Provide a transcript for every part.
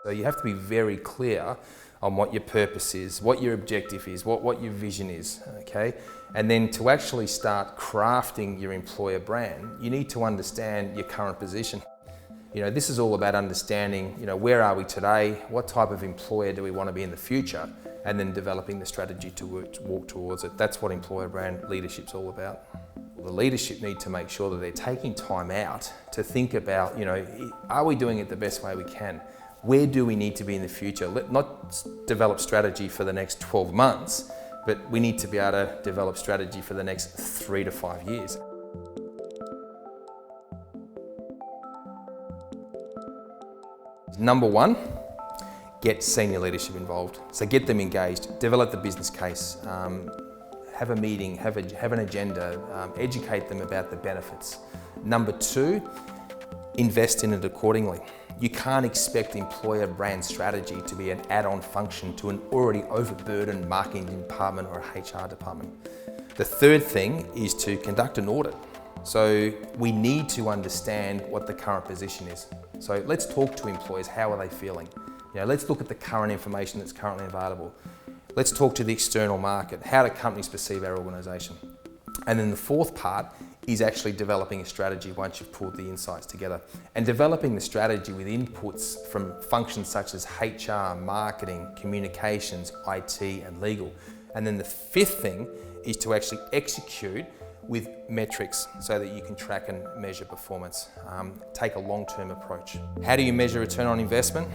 So you have to be very clear on what your purpose is, what your objective is, what your vision is, okay? And then to actually start crafting your employer brand, you need to understand your current position. You know, this is all about understanding, you know, where are we today, what type of employer do we want to be in the future, and then developing the strategy to walk towards it. That's what employer brand leadership's all about. The leadership need to make sure that they're taking time out to think about, you know, are we doing it the best way we can? Where do we need to be in the future? Not develop strategy for the next 12 months, but we need to be able to develop strategy for the next 3 to 5 years. Number one, get senior leadership involved. So get them engaged, develop the business case, have a meeting, have an agenda, educate them about the benefits. Number two, invest in it accordingly. You can't expect employer brand strategy to be an add-on function to an already overburdened marketing department or HR department. The third thing is to conduct an audit. So we need to understand what the current position is. So let's talk to employers, how are they feeling? You know, let's look at the current information that's currently available. Let's talk to the external market. How do companies perceive our organisation? And then the fourth part is actually developing a strategy once you've pulled the insights together. And developing the strategy with inputs from functions such as HR, marketing, communications, IT and legal. And then the fifth thing is to actually execute with metrics so that you can track and measure performance. Take a long-term approach. How do you measure return on investment?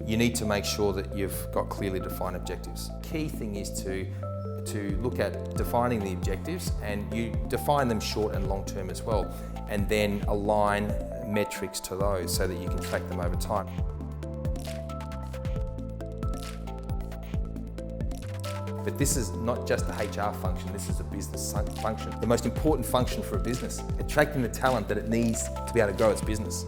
You need to make sure that you've got clearly defined objectives. Key thing is to look at defining the objectives, and you define them short and long term as well, and then align metrics to those so that you can track them over time. But this is not just a HR function, this is a business function. The most important function for a business, attracting the talent that it needs to be able to grow its business.